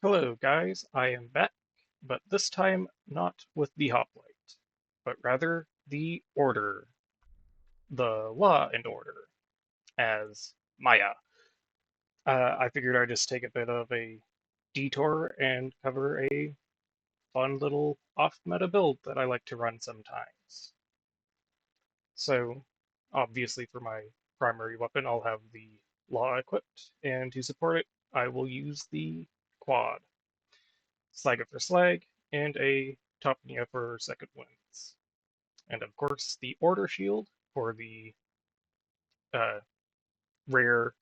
Hello guys, I am back, but this time not with the hoplite, but rather the order, the law and order, as Maya. I figured I'd just take a bit of a detour and cover a fun little off-meta build that I like to run sometimes. So, obviously for my primary weapon, I'll have the law equipped, and to support it, I will use the quad. Slag for slag, and a Topnia for second winds. And of course, the order shield for the uh, rare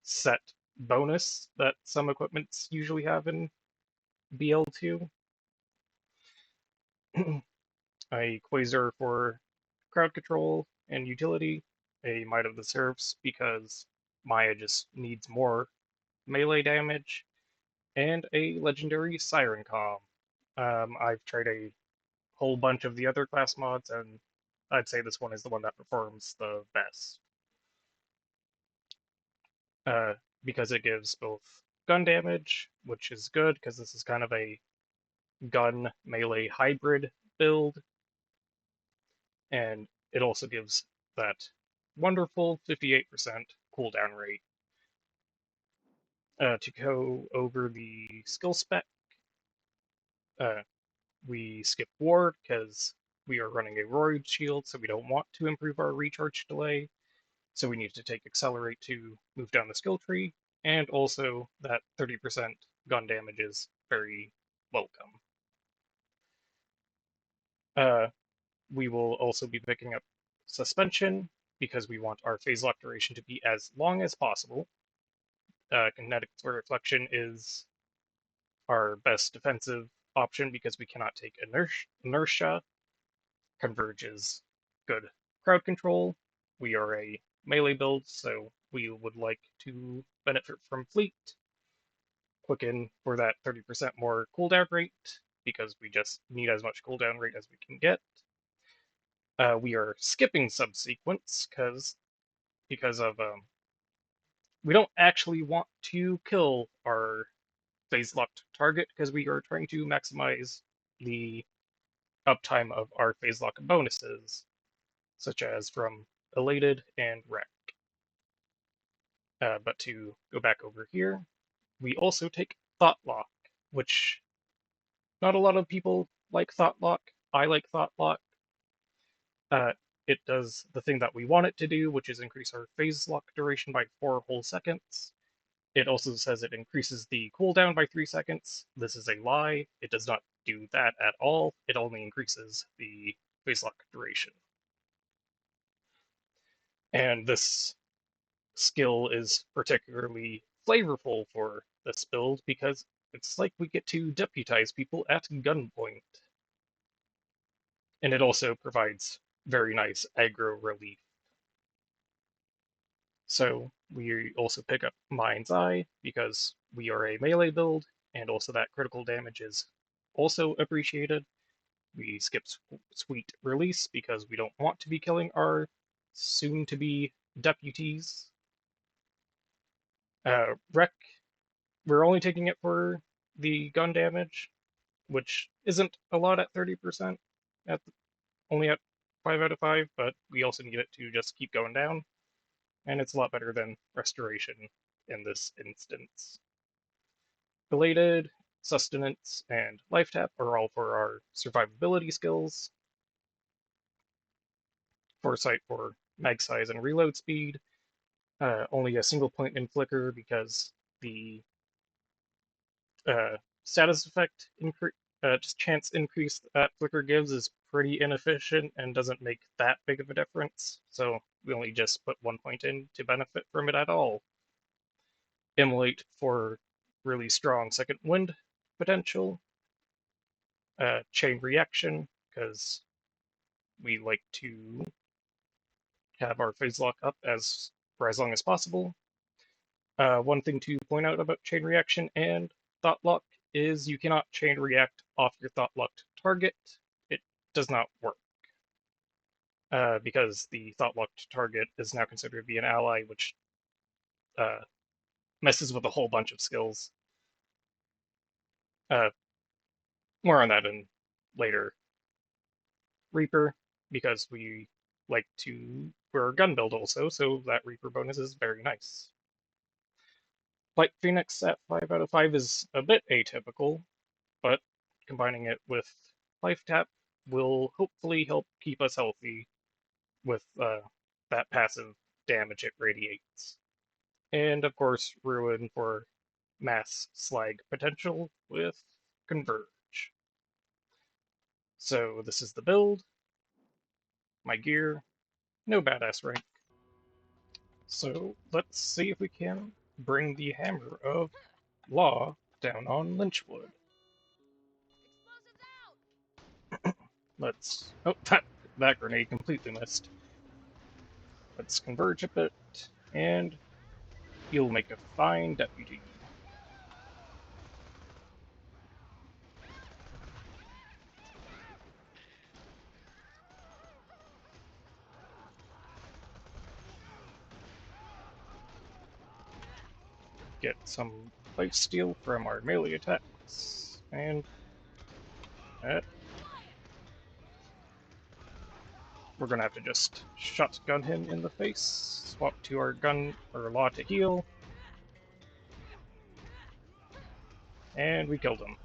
set bonus that some equipments usually have in BL2. A Quasar for crowd control and utility, a Might of the Serfs because Maya just needs more melee damage, and a legendary Siren Calm. I've tried a whole bunch of the other class mods, and I'd say this one is the one that performs the best. Uh, because it gives both gun damage, which is good because this is kind of a gun melee hybrid build, and it also gives that wonderful 58% cooldown rate. To go over the skill spec, uh, we skip ward because we are running a roid shield, so we don't want to improve our recharge delay. So we need to take accelerate to move down the skill tree, and also that 30% gun damage is very welcome. Uh, we will also be picking up suspension because we want our phase lock duration to be as long as possible. Kinetic reflection is our best defensive option because we cannot take inertia. Converge is good crowd control. We are a melee build, so we would like to benefit from fleet. Quicken for that 30% more cooldown rate because we just need as much cooldown rate as we can get. We are skipping subsequence because of we don't actually want to kill our phase locked target because we are trying to maximize the uptime of our phase lock bonuses, such as from elated and wreck. But to go back over here, we also take thought lock, which not a lot of people like thought lock. I like thought lock. Uh, it does the thing that we want it to do, which is increase our phase lock duration by 4 whole seconds. It also says it increases the cooldown by 3 seconds. This is a lie. It does not do that at all. It only increases the phase lock duration. And this skill is particularly flavorful for this build because it's like we get to deputize people at gunpoint. And it also provides very nice aggro relief. So we also pick up Mind's Eye because we are a melee build, and also that critical damage is also appreciated. We skip Sweet Release because we don't want to be killing our soon-to-be deputies. Wreck, we're only taking it for the gun damage, which isn't a lot at 30%, at only at 5 out of 5, but we also need it to just keep going down, and it's a lot better than Restoration in this instance. Belated, Sustenance, and Life Tap are all for our survivability skills. Foresight for mag size and reload speed. Only a single point in Flicker because the status effect just chance increase that Flicker gives is pretty inefficient and doesn't make that big of a difference. So we only just put 1 point in to benefit from it at all. Immolate for really strong second wind potential. Chain reaction because we like to have our phase lock up for as long as possible. One thing to point out about chain reaction and thought lock is you cannot chain react off your thought locked target. It does not work because the thought locked target is now considered to be an ally, which uh, messes with a whole bunch of skills. Uh, more on that in later Reaper, because we like to, we're a gun build also, so that Reaper bonus is very nice. Light Phoenix at 5 out of 5 is a bit atypical, but combining it with Life Tap will hopefully help keep us healthy with that passive damage it radiates. And of course, Ruin for mass slag potential with Converge. So this is the build, my gear, no badass rank. So let's see if we can bring the Hammer of Law down on Lynchwood. Let's... Oh, that grenade completely missed. Let's converge a bit, and you'll make a fine deputy. Get some lifesteal from our melee attacks, and we're gonna have to just shotgun him in the face, swap to our gun or law to heal, and we killed him.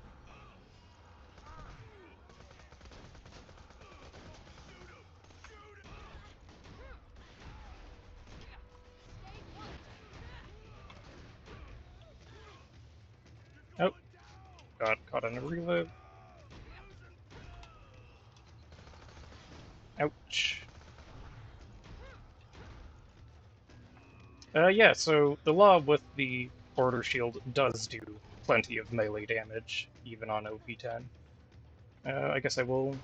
Oh, got caught in a reload. Ouch. Yeah, so the law with the border shield does do plenty of melee damage, even on OP10. I guess I will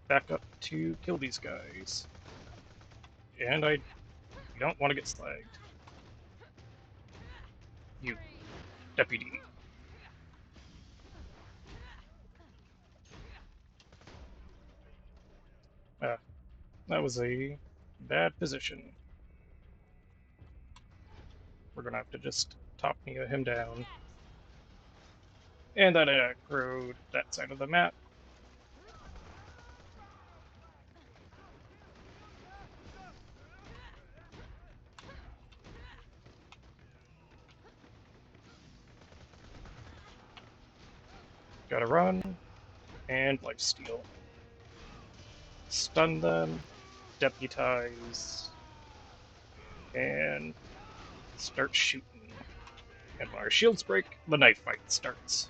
back up to kill these guys. And you don't want to get slagged. You deputy. That was a bad position. We're gonna have to just top him down. And that aggroed that side of the map. Gotta run, and lifesteal. Stun them, deputize, and start shooting. And when our shields break, the knife fight starts.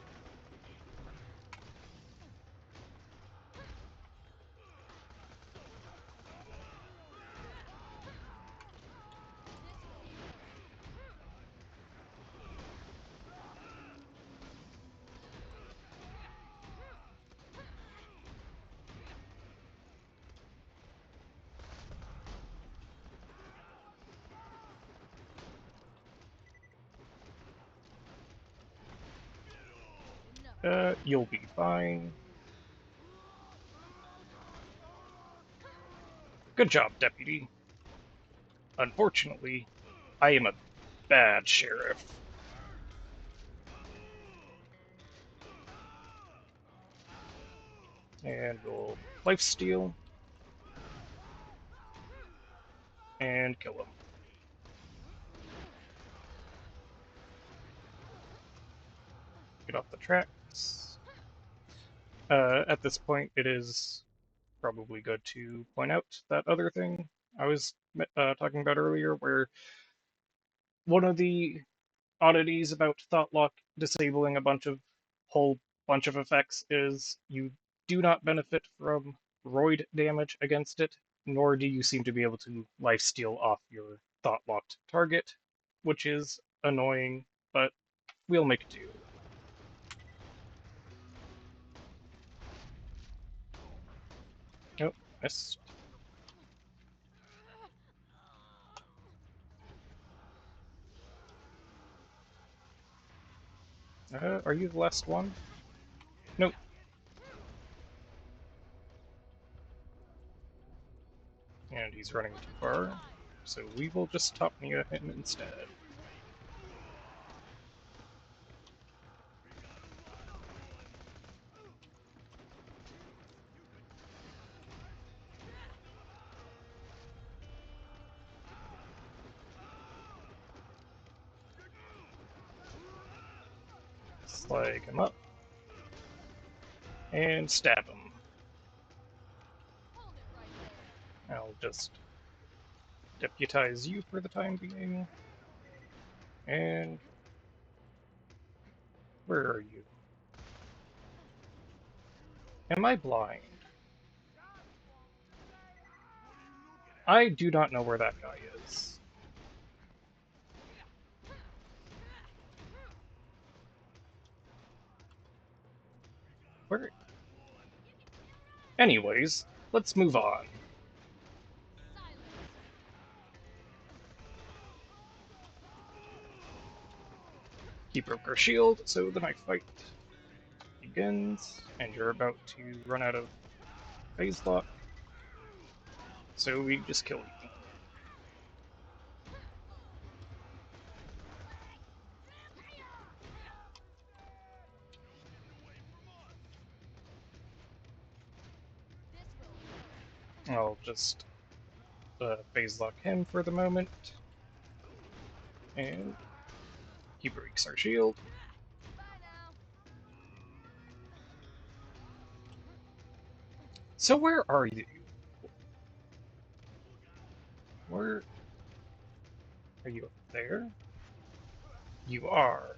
You'll be fine. Good job, deputy. Unfortunately, I am a bad sheriff. And we'll lifesteal. And kill him. Get off the tracks. At this point, it is probably good to point out that other thing I was talking about earlier, where one of the oddities about Thoughtlock disabling a whole bunch of effects is you do not benefit from roid damage against it, nor do you seem to be able to lifesteal off your Thoughtlocked target, which is annoying, but we'll make do. Oh, missed. Are you the last one? Nope. And he's running too far, so we will just top Nia him instead. Slag him up. And stab him. I'll just deputize you for the time being. And where are you? Am I blind? I do not know where that guy is. Where? Anyways, let's move on. He broke our shield, so the knife fight begins, and you're about to run out of phase lock, so we just kill you. I'll just phase lock him for the moment, and he breaks our shield. So where are you? Where are you? Up there? You are.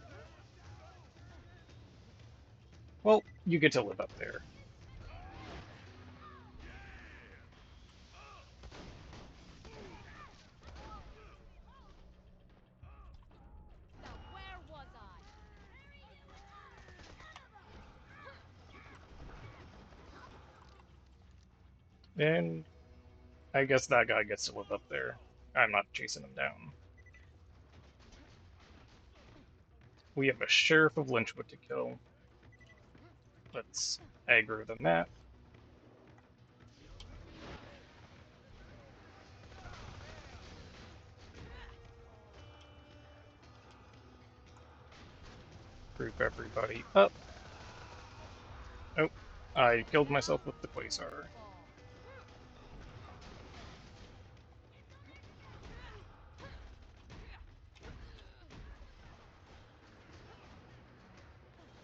Well, you get to live up there. And I guess that guy gets to live up there. I'm not chasing him down. We have a Sheriff of Lynchwood to kill. Let's aggro the map. Group everybody up. Oh, I killed myself with the Quasar.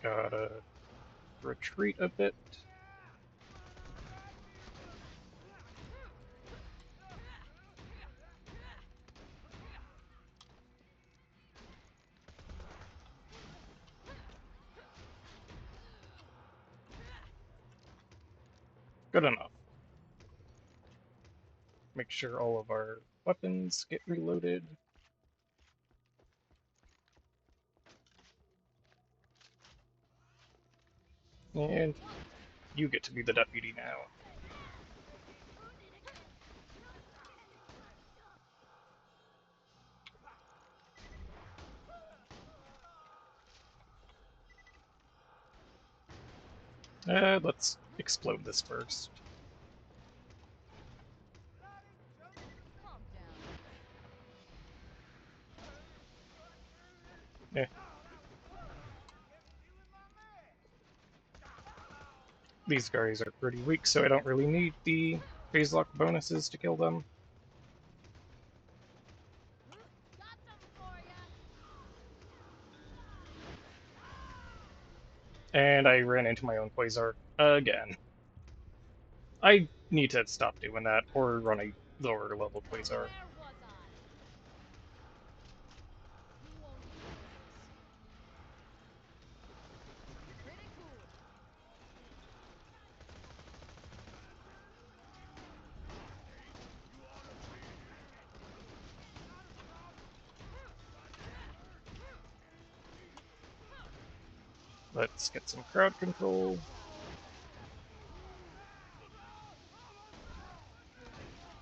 Gotta retreat a bit. Good enough. Make sure all of our weapons get reloaded. And you get to be the deputy now. Let's explode this first. Eh. These guys are pretty weak, so I don't really need the phase lock bonuses to kill them. And I ran into my own Quasar again. I need to stop doing that, or run a lower level Quasar. Let's get some crowd control.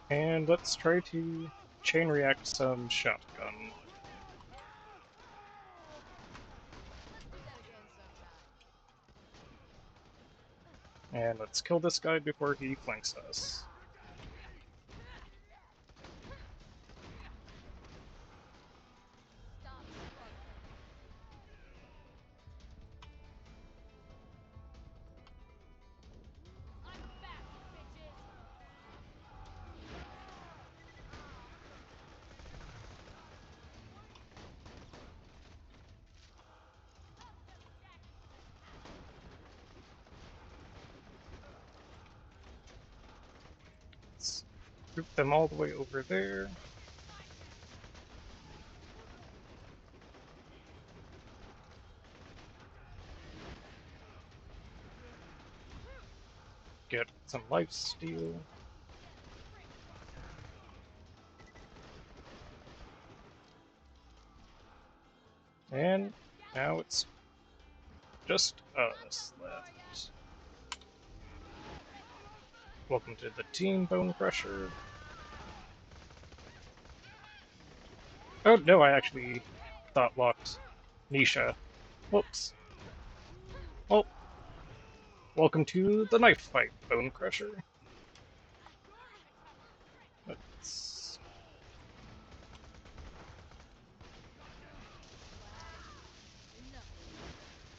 And let's try to chain react some shotgun. And let's kill this guy before he flanks us. Group them all the way over there. Get some lifesteal. And now it's just us left. Welcome to the team, Bone Crusher. Oh no, I actually thought locked Nisha. Whoops. Well, welcome to the knife fight, Bone Crusher. Let's...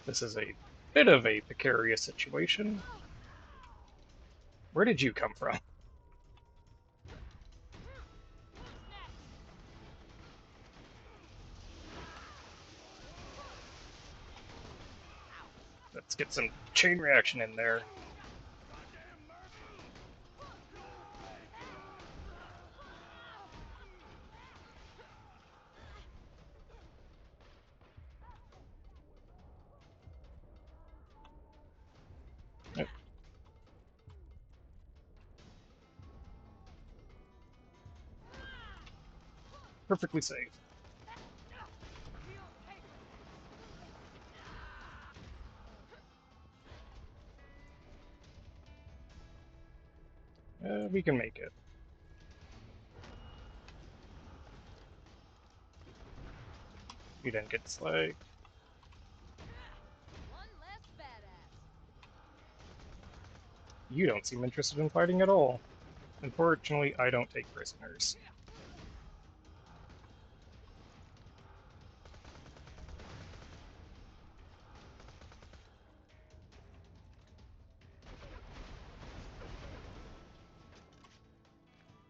This is a bit of a precarious situation. Where did you come from? Let's get some chain reaction in there. Yep. Perfectly safe. We can make it. You didn't get slag. You don't seem interested in fighting at all. Unfortunately, I don't take prisoners.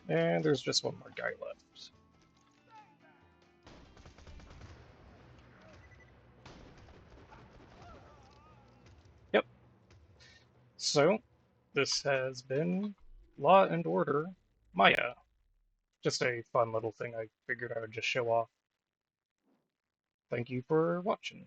And there's just one more guy left. Yep. So, this has been Law and Order Maya. Just a fun little thing I figured I would just show off. Thank you for watching.